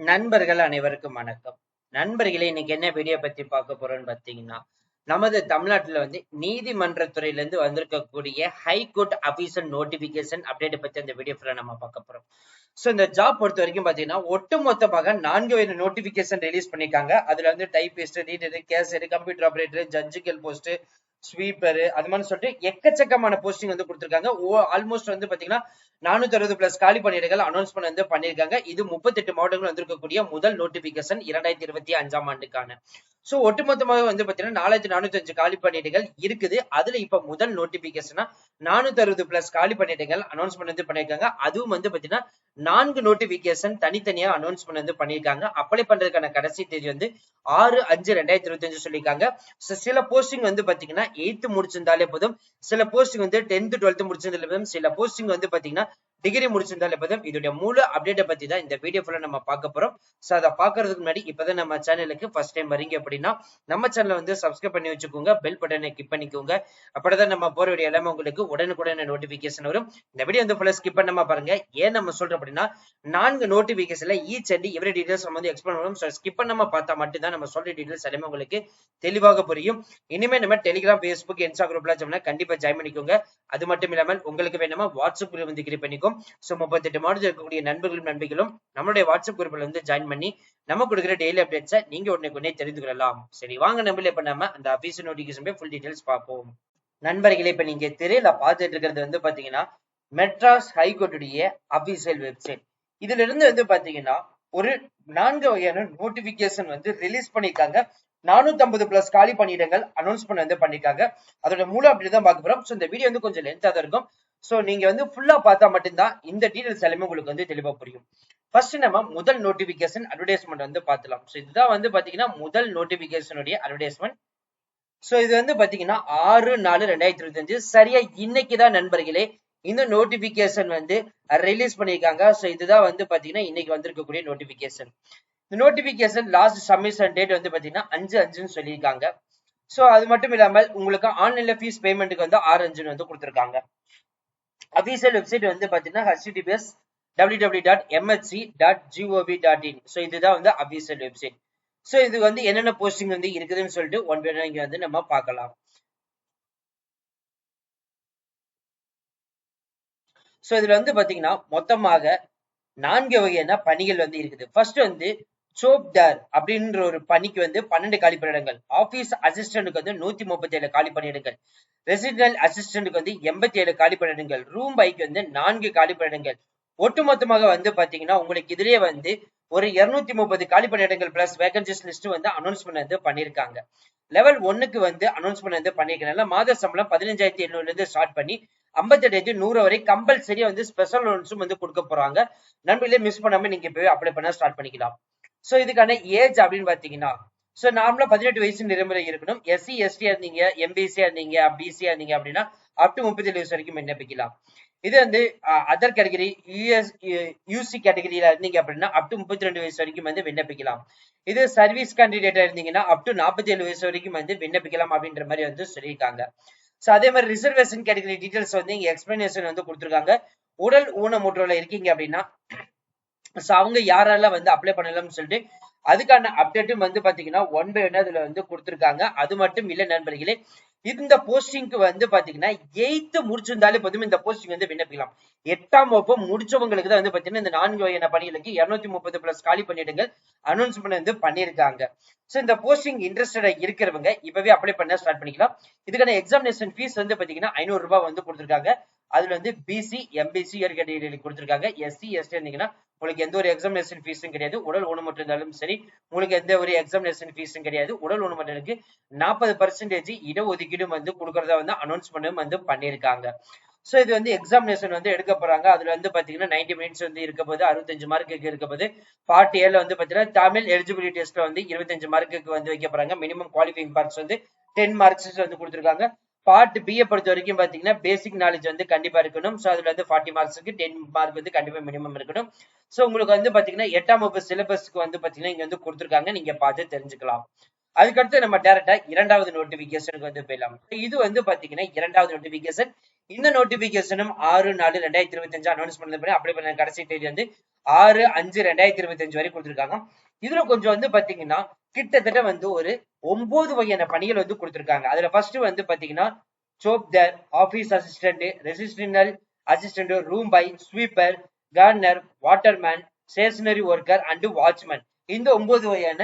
நண்பர்கள் அனைவருக்கும் வணக்கம். நண்பர்களே, இன்னைக்கு என்ன வீடியோ பத்தி பார்க்க போறோம்னு பாத்தீங்கன்னா, நமது தமிழ்நாட்டுல நீதிமன்றத்துறையில இருந்து வந்திருக்கக்கூடிய ஹைகோர்ட் அபிஷியல் நோட்டிபிகேஷன் அப்டேட் பத்தி அந்த வீடியோ ஃபுல்லா நம்ம பார்க்க போறோம். சோ இந்த ஜாப் பொறுத்த வரைக்கும் பாத்தீங்கன்னா, ஒட்டுமொத்தமாக 4 நோட்டிபிகேஷன் ரிலீஸ் பண்ணிருக்காங்க. அதுல typist, reader, cashier, computer operator, judicial post, sweeper, அது மாதிரி சொல்லிட்டு எக்கச்சக்கமான போஸ்டிங் கொடுத்திருக்காங்க. ஆல்மோஸ்ட் பாத்தீங்கன்னா 460 பிளஸ் காலி பணியிடங்கள் அனௌன்ஸ்மெண்ட் பண்ணிருக்காங்க. இது 38 மாவட்டங்கள் வந்திருக்கக்கூடிய முதல் நோட்டிபிகேஷன் 2025ஆம் ஆண்டுக்கான. சோ ஒட்டுமொத்தமாக பாத்தீங்கன்னா 4405 காலி பணியிடங்கள் இருக்குது. அதுல இப்ப முதல் நோட்டிபிகேஷனா 460 பிளஸ் காலி பணியிடங்கள் அனௌன்ஸ்மெண்ட் பண்ணிருக்காங்க. அதுவும் பாத்தீங்கன்னா 4 நோட்டிபிகேஷன் தனித்தனியா அனௌன்ஸ்மெண்ட் பண்ணிருக்காங்க. அப்ளை பண்றதுக்கான கடைசி தேதி 6/5/2025 சொல்லிருக்காங்க. சில போஸ்டிங் பாத்தீங்கன்னா 8th முடிச்சிருந்தாலே போதும், சில போஸ்டிங் 10th 12th முடிச்சிருந்தாலே போதும், சில போஸ்டிங் பாத்தீங்கன்னா டிகிரி முடிச்சிருந்தாலே போதும். இதோட முழு அப்டேட் பத்தி தான் இந்த வீடியோ ஃபுல்லா நம்ம பார்க்க போறோம். சோ அதை பாக்குறதுக்கு முன்னாடி இப்பதான் நம்ம சேனலுக்கு ஃபர்ஸ்ட் டைம் வரீங்க அப்படின்னா நம்ம சேனலை சப்ஸ்கிரைப் பண்ணி வச்சுக்கோங்க, பெல் பட்டனை கிளிக் பண்ணிக்கோங்க. அப்படிதான் நம்ம போற வீடியோ எல்லாமே உங்களுக்கு உடனுக்குடன் நோட்டிபிகேஷன் வரும். இந்த வீடியோ ஃபுல்லா ஸ்கிப் பண்ணாம பாருங்க. ஏன் நம்ம சொல்றோம் அப்படின்னா 4 நோட்டிபிகேஷன்ல ஈச் அண்ட் எவ்ரி டீடைல்ஸ் நம்ம எக்ஸ்பிளைன் பண்ணுவோம். சோ ஸ்கிப் பண்ணாம பார்த்தா மட்டும் தான் நம்ம சொல்ற டீடைல்ஸ் எல்லாமே உங்களுக்கு தெளிவாக புரியும். இனிமே நம்ம டெலிகிராம், ஃபேஸ்புக், இன்ஸ்டா குரூப்ல கண்டிப்பா ஜாயின் பண்ணிக்கோங்க. அது மட்டும் இல்லாமல் உங்களுக்கு வேணுமா வாட்ஸ்அப் குரூப் கிரியேட் பண்ணிக்கோங்க. சோ 38 மாவட்டத்தில் இருக்கக்கூடிய நண்பர்களும் நம்மளுடைய வாட்ஸ்அப் குரூப்ல ஜாயின் பண்ணி நம்ம கொடுக்கிற டெய்லி அப்டேட்ஸை நீங்க உடனே தெரிந்து கொள்ளலாம். சரி, வாங்க நம்மளே இப்ப நம்ம அந்த அபிஷியல் நோட்டிபிகேஷன் ஃபுல் டீடைல்ஸ் பார்ப்போம். நண்பர்களே, இப்ப நீங்க திரையில பார்த்துட்டு இருக்கிறது பாத்தீங்கன்னா மெட்ராஸ் ஹைகோர்ட்டுடைய அபிஷியல் வெப்சைட். இதுல இருந்து பாத்தீங்கன்னா ஒரு 4 வகையான நோட்டிபிகேஷன் ரிலீஸ் பண்ணிருக்காங்க. 450 பிளஸ் காலி பணியிடங்கள் அனௌன்ஸ்மெண்ட் பண்ணிருக்காங்க. அதோட மூல அப்படிதான் பார்க்க போறோம். சோ இந்த வீடியோ கொஞ்சம் லென்த்தா தான் இருக்கும். சோ நீங்க ஃபுல்லா பார்த்தா மட்டும்தான் இந்த டீடைல்ஸ் எல்லாமே உங்களுக்கு தெளிவா புரியும். ஃபர்ஸ்ட் நம்ம முதல் நோட்டிபிகேஷன் அட்வர்டைஸ்மெண்ட் பார்க்கலாம். சோ இதுதான் பாத்தீங்கன்னா முதல் நோட்டிபிகேஷன் உடைய அட்வர்டைஸ்மெண்ட். சோ இது பாத்தீங்கன்னா 6/4/2025 சரியா இன்னைக்குதான் நண்பர்களே இந்த நோட்டிபிகேஷன் ரிலீஸ் பண்ணிருக்காங்க. சோ இதுதான் பாத்தீங்கன்னா இன்னைக்கு வந்திருக்கக்கூடிய நோட்டிபிகேஷன். இந்த நோட்டிபிகேஷன் லாஸ்ட் சப்மிஷன் டேட் பாத்தீங்கன்னா 5/5 சொல்லியிருக்காங்க. சோ அது மட்டும் இல்லாமல் உங்களுக்கு ஆன்லைன்ல ஃபீஸ் பேமெண்ட்டுக்கு 6/5 கொடுத்திருக்காங்க. அபிஷியல் வெப்சைட் பாத்தீங்கன்னா https www.mhc.gov.in. சோ இதுதான் அபிஷியல் வெப்சைட். சோ இது என்னென்ன போஸ்டிங் இருக்குதுன்னு சொல்லிட்டு ஒன் பை ஒன் இங்க நம்ம பார்க்கலாம். சோ இதுல பாத்தீங்கன்னா மொத்தமாக 4 வகையான பணிகள் இருக்குது. ஃபர்ஸ்ட் சோப்டார் அப்படின்ற ஒரு பணிக்கு 12 காலி பணியிடங்கள். ஆபீஸ் அசிஸ்டன்ட்க்கு 137 காலி பணியிடங்கள். ரெசிடென்ட் அசிஸ்டன்ட்க்கு 87 காலி பணியிடங்கள். ரூம் பைக்கு 4 காலி பணியிடங்கள். ஒட்டுமொத்தமாக பாத்தீங்கன்னா உங்களுக்கு இதுலயே ஒரு 230 காலி பணியிடங்கள் பிளஸ் வேகன்சிஸ் லிஸ்ட் அனௌன்ஸ்மெண்ட் பண்ணிருக்காங்க. லெவல் 1க்கு அனௌன்ஸ்மெண்ட் பண்ணிருக்கனால மாத சம்பளம் 15,700 இருந்து ஸ்டார்ட் பண்ணி 58,100 வரை கம்பல்சரியா ஸ்பெஷல் லோன்ஸும் கொடுக்க போறாங்க. நண்பர்களே, மிஸ் பண்ணாம நீங்க போய் அப்ளை பண்ண ஸ்டார்ட் பண்ணிக்கலாம். சோ இதுக்கான ஏஜ் அப்படின்னு பாத்தீங்கன்னா சோ நார்மலா 18 வயசு நிறைமுறை இருக்கணும். எஸ்சி எஸ்டி இருந்தீங்க, எம்பிசி இருந்தீங்க, பிசி இருந்தீங்க அப்படின்னா அப் டு 37 வயசு வரைக்கும் விண்ணப்பிக்கலாம். இது அதர் கேட்டகரி யூசி கேட்டகரியில இருந்தீங்க அப்படின்னா அப் டு 32 வயசு வரைக்கும் விண்ணப்பிக்கலாம். இது சர்வீஸ் கேண்டிடேட்டா இருந்தீங்கன்னா அப் டு 47 வயசு வரைக்கும் விண்ணப்பிக்கலாம் அப்படின்ற மாதிரி சொல்லியிருக்காங்க. சோ அதே மாதிரி ரிசர்வேஷன் கேட்டகரி டீடைல்ஸ் இங்க எக்ஸ்பிளனேஷன் கொடுத்திருக்காங்க. உடல் ஊனமுற்றோர்ல இருக்கீங்க அப்படின்னா சோ அவங்க யாரெல்லாம் அப்ளை பண்ணலாம்னு சொல்லிட்டு அதுக்கான அப்டேட்டும் பாத்தீங்கன்னா ஒன் பை ஒன் அதுல கொடுத்திருக்காங்க. அது மட்டும் இல்ல நண்பர்களே, இந்த போஸ்டிங்க்கு பாத்தீங்கன்னா 8th முடிச்சிருந்தாலே போதும் இந்த போஸ்டிங் விண்ணப்பிக்கலாம். 8ஆம் வகுப்பு முடிச்சவங்களுக்கு தான் பாத்தீங்கன்னா இந்த 4 வகையான பணிகளுக்கு 230 பிளஸ் காலி பணியிடங்கள் அனௌன்ஸ்மெண்ட் பண்ணிருக்காங்க. சோ இந்த போஸ்டிங் இன்ட்ரெஸ்டடா இருக்கிறவங்க இப்பவே அப்ளை பண்ண ஸ்டார்ட் பண்ணிக்கலாம். இதுக்கான எக்ஸாமினேஷன் ஃபீஸ் பாத்தீங்கன்னா 500 ரூபாய் கொடுத்திருக்காங்க. அதுல பிசி, எம்பிசி கேட்டகரி கொடுத்திருக்காங்க. எஸ்சி எஸ்டி இருந்தீங்கன்னா உங்களுக்கு எந்த ஒரு எக்ஸாமினேஷன் ஃபீஸும் கிடையாது. உடல் ஊனமுற்று இருந்தாலும் சரி உங்களுக்கு எந்த ஒரு எக்ஸாமினேஷன் ஃபீஸும் கிடையாது. உடல் ஊனமுற்றலுக்கு 40% இடஒதுக்கீடும் கொடுக்கறதா அனௌன்ஸ்மெண்ட் பண்ணிருக்காங்க. சோ இது எக்ஸாமினேஷன் எடுக்க போறாங்க. அதுல பாத்தீங்கன்னா 90 மினிட்ஸ் இருக்க போது, 65 மார்க்குக்கு இருக்க போது. பார்ட் ஏல பாத்தீங்கன்னா தமிழ் எலிஜிபிலிட்டி டெஸ்ட்ல 25 மார்க்குக்கு வைக்க போறாங்க. மினிமம் குவாலிஃபைங் மார்க்ஸ் 10 மார்க்ஸ் கொடுத்திருக்காங்க. பார்ட் பி பொறுத்த வரைக்கும் பாத்தீங்கன்னா பேசிக் நாலேஜ் கண்டிப்பா இருக்கணும். சோ அதுல 40 மார்க்ஸ்க்கு 10 மார்க் கண்டிப்பா மினிமம் இருக்கணும். சோ உங்களுக்கு பாத்தீங்கன்னா 8ஆம் வகுப்பு சிலபஸ்க்கு பாத்தீங்கன்னா இங்க கொடுத்திருக்காங்க. நீங்க பார்த்து தெரிஞ்சுக்கலாம். அதுக்கடுத்து நம்ம டைரக்டா இரண்டாவது நோட்டிபிகேஷனுக்கு போயிடலாம். இது பாத்தீங்கன்னா இரண்டாவது நோட்டிபிகேஷன் இந்த நோட்டிபிகேஷனும் 6/4/2025 அனௌன்ஸ் பண்ணி அப்ளை பண்ண கடைசி தேதி வந்து 6/5/2025 வரை கொடுத்திருக்காங்க. இதுல கொஞ்சம் வந்து பாத்தீங்கன்னா கிட்டத்தட்ட வந்து ஒரு 9 வகையான பணிகள் வந்து கொடுத்திருக்காங்க. அதுல ஃபர்ஸ்ட் வந்து பாத்தீங்கன்னா சோப்தர், office assistant, residential assistant, room boy, sweeper, gardener, waterman, stationery worker and watchman, இந்த 9 வகையான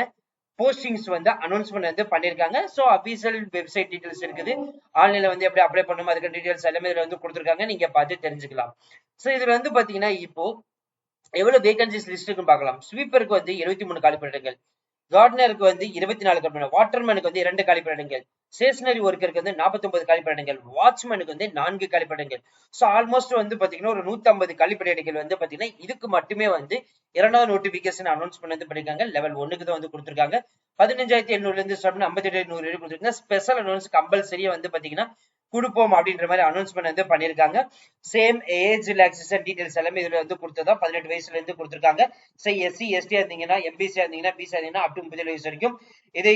போஸ்டிங்ஸ் வந்து அனௌன்ஸ்மெண்ட் வந்து பண்ணிருக்காங்க. சோ அபிஷியல் வெப்சைட் டீடைல்ஸ் இருக்குது. ஆன்லைன்ல வந்து எப்படி அப்ளை பண்ணணும் அதுக்கு டீடைல்ஸ் எல்லாமே இதுல வந்து கொடுத்திருக்காங்க. நீங்க பார்த்து தெரிஞ்சுக்கலாம். சோ இதுல வந்து பாத்தீங்கன்னா இப்போ எவ்வளவு வேகன்சிஸ் லிஸ்ட் இருக்குன்னு பார்க்கலாம். ஸ்வீப்பருக்கு வந்து 73 காலிப்பணியிடங்கள், கார்டனருக்கு வந்து 24 காலிப்பணியிடங்கள், வாட்டர்மேனுக்கு வந்து 2 காலிப்பணியிடங்கள், ஸ்டேஷனரி ஒர்க்கருக்கு வந்து 49 காலிப்பணியிடங்கள், வாட்ச்மேனுக்கு வந்து 4 காலிப்பணியிடங்கள். சோ ஆல்மோஸ்ட் வந்து பாத்தீங்கன்னா ஒரு 150 காலிப்பணியிடங்கள் வந்து பாத்தீங்கன்னா இதுக்கு மட்டுமே வந்து இரண்டாவது நோட்டிபிகேஷன் அனௌன்ஸ்மெண்ட் வந்து பண்ணிருக்காங்க. லெவல் 1க்கு தான் வந்து கொடுத்திருக்காங்க. 15,800 இருந்து ஸ்டார்ட் பண்ணி 58,100 வரை கொடுத்திருக்காங்க. ஸ்பெஷல் அனௌன்ஸ் கம்பல்சரியா வந்து பாத்தீங்கன்னா கொடுப்போம் அப்படின்ற மாதிரி அனௌன்ஸ்மெண்ட் வந்து பண்ணிருக்காங்க. சேம் ஏஜ் ரிலாக்சேஷன் டீடைல்ஸ் எல்லாமே இதுல வந்து கொடுத்ததா 18 வயசுல இருந்து கொடுத்திருக்காங்க. எஸ்சி எஸ்டி இருந்தீங்கன்னா, எம்பிசி இருந்தீங்கன்னா, பிசி இருந்தீங்கன்னா அப் டு 37 வயசு வரைக்கும், இதே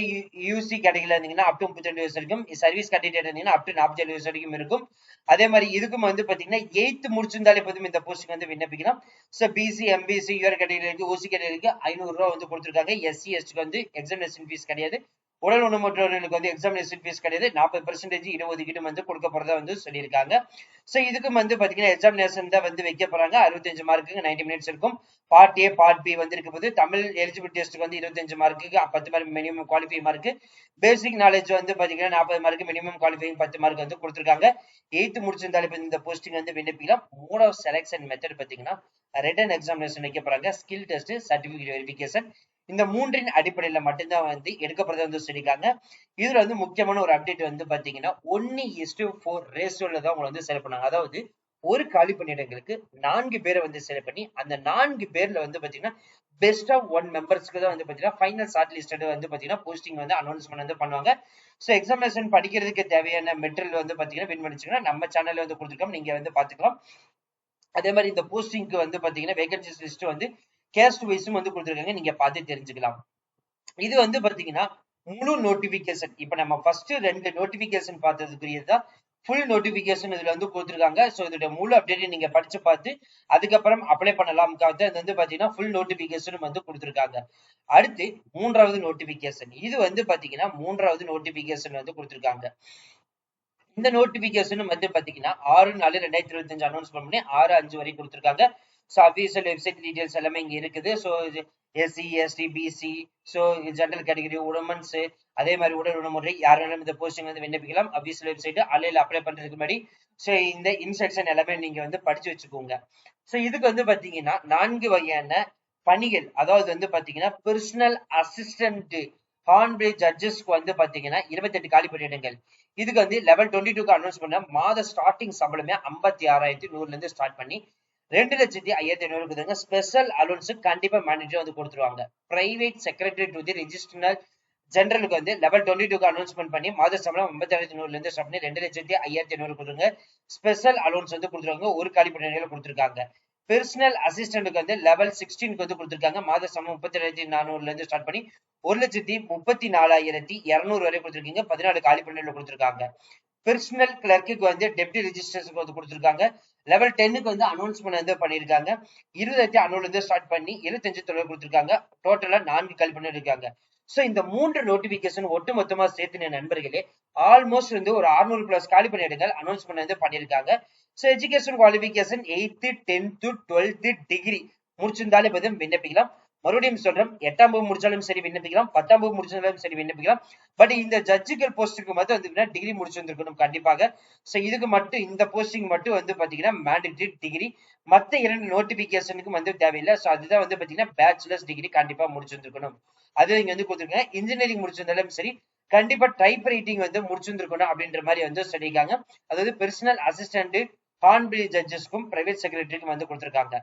யூசி கேட்டகரியில இருந்தீங்கன்னா அப் டு 32 வயசு வரைக்கும், சர்வீஸ் கேட்டகரி இருந்தீங்கன்னா அப் டு 47 வயசு வரைக்கும் இருக்கும். அதே மாதிரி இதுக்கும் வந்து பாத்தீங்கன்னா 8th முடிச்சிருந்தாலே போதும் இந்த போஸ்டிங் வந்து விண்ணப்பிக்கலாம். சோ பிசி, எம்பிசி, யூஆர் கேட்டகரிக்கு, ஓசி கேட்டகரிக்கு 500 ரூபாய் வந்து கொடுத்திருக்காங்க. எஸ்சி எஸ்டிக்கு வந்து எக்ஸாமினேஷன் ஃபீஸ் கிடையாது. உடல் ஊனமுற்றவர்களுக்கு வந்து எக்ஸாமினேஷன் ஃபீஸ் கிடையாது. 40% இடஒதுக்கீடு வந்து கொடுக்க போறதா வந்து சொல்லியிருக்காங்க. சோ இதுக்கும் வந்து பாத்தீங்கன்னா எக்ஸாமினேஷன் தான் வந்து வைக்க போறாங்க. 65 மார்க்குக்கு 90 மினிட்ஸ் இருக்கும். பார்ட் ஏ பார்ட் பி வந்து இருக்க போது தமிழ் எலிஜிபிலிட்டி டெஸ்ட்டுக்கு வந்து 25 மார்க்குக்கு 10 mark minimum qualify mark, basic knowledge வந்து பாத்தீங்கன்னா 40 மார்க் மினிமம் குவாலிஃபைங் 10 மார்க் வந்து கொடுத்திருக்காங்க. 8th முடிச்சிருந்தாலே இந்த போஸ்டிங் வந்து விண்ணப்பிக்கலாம். மோட் ஆஃப் செலக்ஷன் மெத்தட் பாத்தீங்கன்னா ரிட்டன் எக்ஸாமினேஷன் வைக்க போறாங்க. ஸ்கில் டெஸ்ட், சர்டிபிகேட் வெரிஃபிகேஷன், இந்த மூன்றின் அடிப்படையில மட்டும்தான் வந்து எடுக்கப்படுறது வந்து சொல்லியிருக்காங்க. இதுல வந்து முக்கியமான ஒரு அப்டேட் வந்து பாத்தீங்கன்னா 1:4 ரேஷியோல தான் உங்களை வந்து செலக்ட் பண்ணாங்க. அதாவது ஒரு காலி பணியிடங்களுக்கு 4 பேரை வந்து செலக்ட் பண்ணி அந்த 4 பேர்ல வந்து பாத்தீங்கன்னா பெஸ்ட் ஆஃப் 1 மெம்பர்ஸ்க்கு தான் வந்து பாத்தீங்கன்னா ஃபைனல் ஷார்ட் லிஸ்டட் வந்து பாத்தீங்கன்னா போஸ்டிங் வந்து அனௌன்ஸ்மெண்ட் வந்து பண்ணுவாங்க. சோ எக்ஸாமினேஷன் படிக்கிறதுக்கு தேவையான மெட்டீரியல் வந்து பாத்தீங்கன்னா வின் பண்ணிச்சுன்னா நம்ம சேனல்ல வந்து கொடுத்துருக்கோம், நீங்க வந்து பாத்துக்கலாம். அதே மாதிரி இந்த போஸ்டிங்க்கு வந்து பாத்தீங்கன்னா வேகன்சிஸ் லிஸ்ட் வந்து கேஸ்ட் வைஸும் வந்து கொடுத்துருக்காங்க, நீங்க பார்த்து தெரிஞ்சுக்கலாம். இது வந்து பாத்தீங்கன்னா முழு நோட்டிபிகேஷன். இப்ப நம்ம ஃபர்ஸ்ட் 2 நோட்டிபிகேஷன் பார்த்ததுக்குரியதுதான் ஃபுல் நோட்டிபிகேஷன் இதுல வந்து கொடுத்துருக்காங்க. சோ இதோட முழு அப்டேட் நீங்க படிச்சு பார்த்து அதுக்கப்புறம் அப்ளை பண்ணலாம். அது வந்து பாத்தீங்கன்னா ஃபுல் நோட்டிபிகேஷனும் வந்து கொடுத்துருக்காங்க. அடுத்து 3வது நோட்டிபிகேஷன். இது வந்து பாத்தீங்கன்னா 3வது நோட்டிபிகேஷன் வந்து கொடுத்துருக்காங்க. இந்த நோட்டிபிகேஷன் வந்து பாத்தீங்கன்னா 6/4/2025 அனௌன்ஸ் பண்ணி 6/5 வரை கொடுத்திருக்காங்க. சோ அபிஷியல் வெப்சைட் டீடைல்ஸ் எல்லாமே இங்க இருக்குது. So SC, ST, BC, so general category, women's, அதே மாதிரி உடல் ஊனமுறை யார் வேணாலும் இந்த போஸ்டிங் வந்து விண்ணப்பிக்கலாம். அபிஷியல் வெப்சைட் ஆன்லைன்ல அப்ளை பண்றதுக்கு முன்னாடி சோ இந்த இன்ஸ்ட்ரக்ஷன் எல்லாமே நீங்க வந்து படிச்சு வச்சுக்கோங்க. சோ இதுக்கு வந்து பாத்தீங்கன்னா 4 வகையான பணிகள், அதாவது வந்து பாத்தீங்கன்னா பர்சனல் அசிஸ்டன்ட் ஹார்ன்பில் ஜட்ஜஸ்க்கு வந்து பாத்தீங்கன்னா 28 காலி பணியிடங்கள். இதுக்கு வந்து லெவல் 22க்கு அனௌன்ஸ் பண்ண மாத ஸ்டார்டிங் சம்பளமே 56,100 இருந்து ஸ்டார்ட் பண்ணி 2,05,500 கொடுத்தாங்க. ஸ்பெஷல் அலோன்ஸ் கண்டிப்பா மேனேஜர் வந்து கொடுத்துருவாங்க. பிரைவேட் செக்ரட்டரி டு தி ரெஜிஸ்ட்ரல் ஜெனரலுக்கு வந்து லெவல் 22க்கு அனௌன்ஸ்மெண்ட் பண்ணி மாத சம்பளம் 56,100 இருந்து ஸ்டார்ட் பண்ணி 2,05,500 கொடுத்துருங்க. ஸ்பெஷல் அலோன்ஸ் வந்து கொடுத்துருவாங்க. ஒரு காலி பணியிடங்கள் கொடுத்துருக்காங்க. பெர்சனல் அசிஸ்டன்ட்க்கு வந்து லெவல் 16க்கு வந்து கொடுத்திருக்காங்க. மாத சம்பளம் 37,400 இருந்து ஸ்டார்ட் பண்ணி 1,34,200 வரை கொடுத்திருக்கீங்க. 14 காலி பணியிடங்கள் கொடுத்திருக்காங்க. பெர்சனல் கிளர்க்குக்கு வந்து டெப்டி ரெஜிஸ்ட்ரேஷன் வந்து கொடுத்திருக்காங்க. லெவல் 10க்கு வந்து அனௌன்ஸ்மெண்ட் வந்து பண்ணிருக்காங்க. 20,500 இருந்து ஸ்டார்ட் பண்ணி 75,000 கொடுத்திருக்காங்க. டோட்டலா 4 காலி பணியிடங்கள் இருக்காங்க. சோ இந்த 3 நோட்டிபிகேஷன் ஒட்டு மொத்தமா சேர்த்து நண்பர்களே ஆல்மோஸ்ட் வந்து ஒரு 600 பிளஸ் காலி பணியிடங்கள் அனௌன்ஸ்மெண்ட் வந்து பண்ணிருக்காங்க. So education qualification 8th, 10th, 12th degree முடிச்சிருந்தாலே போதும் விண்ணப்பிக்கலாம். மறுபடியும் சொல்றேன், 8ஆம் வகுப்பு முடிச்சாலும் சரி விண்ணப்பிக்கலாம், 10ஆம் வகுப்பு முடிச்சாலும் சரி விண்ணப்பிக்கலாம். பட் இந்த ஜட்ஜுகள் போஸ்டுக்கு மட்டும் வந்து டிகிரி முடிச்சிருந்திருக்கணும் கண்டிப்பாக. சோ இதுக்கு மட்டும் இந்த போஸ்டிங் மட்டும் வந்து பாத்தீங்கன்னா மேண்டேட்டரி டிகிரி. மத்த 2 நோட்டிபிகேஷனுக்கு வந்து தேவையில்லை. சோ அதுதான் வந்து பாத்தீங்கன்னா பேச்சுலர்ஸ் டிகிரி கண்டிப்பா முடிச்சிருந்திருக்கணும். அது இங்க வந்து கொடுத்துருக்காங்க. இன்ஜினியரிங் முடிச்சிருந்தாலும் சரி கண்டிப்பா டைப் ரைட்டிங் வந்து முடிச்சிருந்திருக்கணும் அப்படின்ற மாதிரி வந்து சொல்லியிருக்காங்க. அதாவது பெர்சனல் அசிஸ்டன்ட் ஹார்ன்பில் ஜட்ஜஸ்க்கும் பிரைவேட் செக்ரட்டரிக்கும் வந்து கொடுத்திருக்காங்க.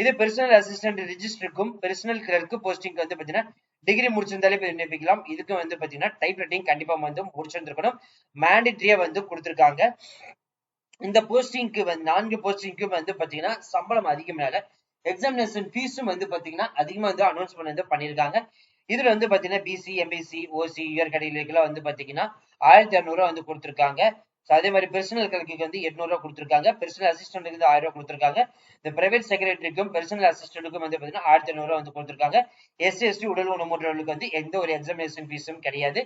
இது பெர்சனல் அசிஸ்டன்ட் ரிஜிஸ்டருக்கும் பெர்சனல் கிளர்க் போஸ்டிங் வந்து பாத்தீங்கன்னா டிகிரி முடிச்சிருந்தாலே விண்ணப்பிக்கலாம். இதுக்கு வந்து பாத்தீங்கன்னா டைப் ரைட்டிங் கண்டிப்பா வந்து முடிச்சிருந்திருக்கணும். மேண்டேட்டரியா வந்து கொடுத்திருக்காங்க. இந்த போஸ்டிங்க்கு வந்து 4 போஸ்டிங்க்கு வந்து பாத்தீங்கன்னா சம்பளம் அதிகம்னால எக்ஸாமினேஷன் ஃபீஸும் வந்து பாத்தீங்கன்னா அதிகமா வந்து அனௌன்ஸ்மெண்ட் வந்து பண்ணிருக்காங்க. இதுல வந்து பாத்தீங்கன்னா பிசி, எம்பிசி, ஓசி, யூஆர் கேட்டகரிக்கெல்லாம் வந்து பாத்தீங்கன்னா 1,200 வந்து கொடுத்திருக்காங்க. அதே மாதிரி பெர்சனல் கிளர்க்கு வந்து 800 ரூபாய் கொடுத்திருக்காங்க. பெர்சனல் அசிஸ்டன்ட்க்கு வந்து 1000 ரூபாய் கொடுத்திருக்காங்க. இந்த பிரைவேட் செக்ரட்டரிக்கும் பெர்சனல் அசிஸ்டன்ட்க்கும் வந்து பாத்தீங்கன்னா 1500 ரூபாய் வந்து கொடுத்திருக்காங்க. SC/ST உடல் ஊனமுற்றவர்களுக்கு வந்து எந்த ஒரு எக்ஸாமினேஷன் ஃபீஸும் கிடையாது.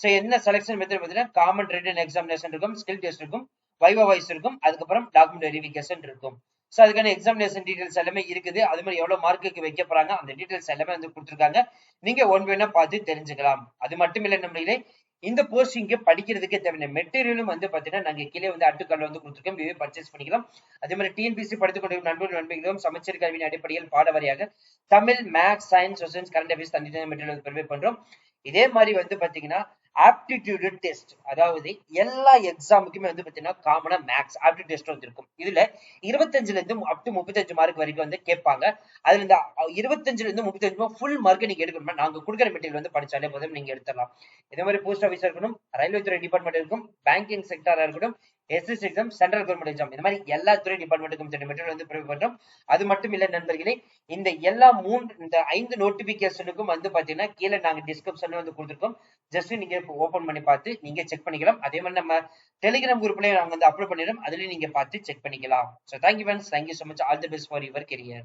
சோ என்ன செலக்ஷன் மெத்தட் பாத்தீங்கன்னா காமன் ரிட்டன் எக்ஸாமினேஷன் இருக்கும், ஸ்கில் டெஸ்ட் இருக்கும், வைவா வாய்ஸ் இருக்கும், அதுக்கப்புறம் டாக்குமெண்ட் வெரிஃபிகேஷன் இருக்கும். சோ அதுக்கான எக்ஸாமினேஷன் டீடைல்ஸ் எல்லாமே இருக்குது. அது மாதிரி எவ்வளவு மார்க்குக்கு வைக்க போறாங்க அந்த டீடைல்ஸ் எல்லாமே வந்து கொடுத்திருக்காங்க. நீங்க ஒன் பை ஒன்னா பார்த்து தெரிஞ்சுக்கலாம். அது மட்டும் இல்ல நம்மளே இந்த போஸ்டிங்க்கு படிக்கிறதுக்கு தேவையான மெட்டீரியலும் வந்து பாத்தீங்கன்னா நாங்க கீழே வந்து அட்டுக்கல்ல வந்து கொடுத்துருக்கோம். இதுவே பர்ச்சேஸ் பண்ணிக்கலாம். அதே மாதிரி டிஎன்பிசி படித்துக் கொண்டிருக்கும் நண்பர்கள் நண்பர்களும் சமச்சீர் கல்வியின் அடிப்படையில் பாடவாரியாக Tamil, maths, science, social, current affairs தனித்தனி மெட்டீரியல் ப்ரிப்பேர் பண்றோம். இதே மாதிரி வந்து பாத்தீங்கன்னா ஆப்டிடியூட் டெஸ்ட், அதாவது எல்லா எக்ஸாமுக்குமே வந்து பாத்தீங்கன்னா காமனா மேத்ஸ் ஆப்டிடியூட் டெஸ்ட் வந்து இருக்கும். இதுல 25ல இருந்து அப் டு 35 மார்க் வரைக்கும் வந்து கேட்பாங்க. அதுல இந்த 25ல இருந்து 35 ஃபுல் மார்க் நீங்க எடுக்கணும்னா நாங்க கொடுக்குற மெட்டீரியல் வந்து படிச்சாலே போதும், நீங்க எடுத்துடலாம். இதே மாதிரி போஸ்ட் ஆஃபீஸா இருக்கட்டும், ரயில்வே துறை டிபார்ட்மெண்ட் இருக்கும், பேங்கிங் செக்டரா இருக்கட்டும், SSC exam, central government exam, இந்த மாதிரி எல்லா துறை டிபார்ட்மெண்ட்டுக்கும் மெட்டீரியல் வந்து ப்ரிப்பேர் பண்றோம். அது மட்டும் இல்ல நண்பர்களே, இந்த எல்லா இந்த 5 நோட்டிபிகேஷனுக்கும் வந்து பாத்தீங்கன்னா கீழே நாங்க டிஸ்கிரிப்ஷன்ல வந்து கொடுத்துருக்கோம். ஜஸ்ட் நீங்க ஓபன் பண்ணி பார்த்து நீங்க செக் பண்ணிக்கலாம். அதே மாதிரி நம்ம டெலிகிராம் குரூப்லயே நாங்க வந்து அப்லோட் பண்ணிடுறோம். அதுலயும் நீங்க பார்த்து செக் பண்ணிக்கலாம். So thank you friends, thank you so much, all the best for your career.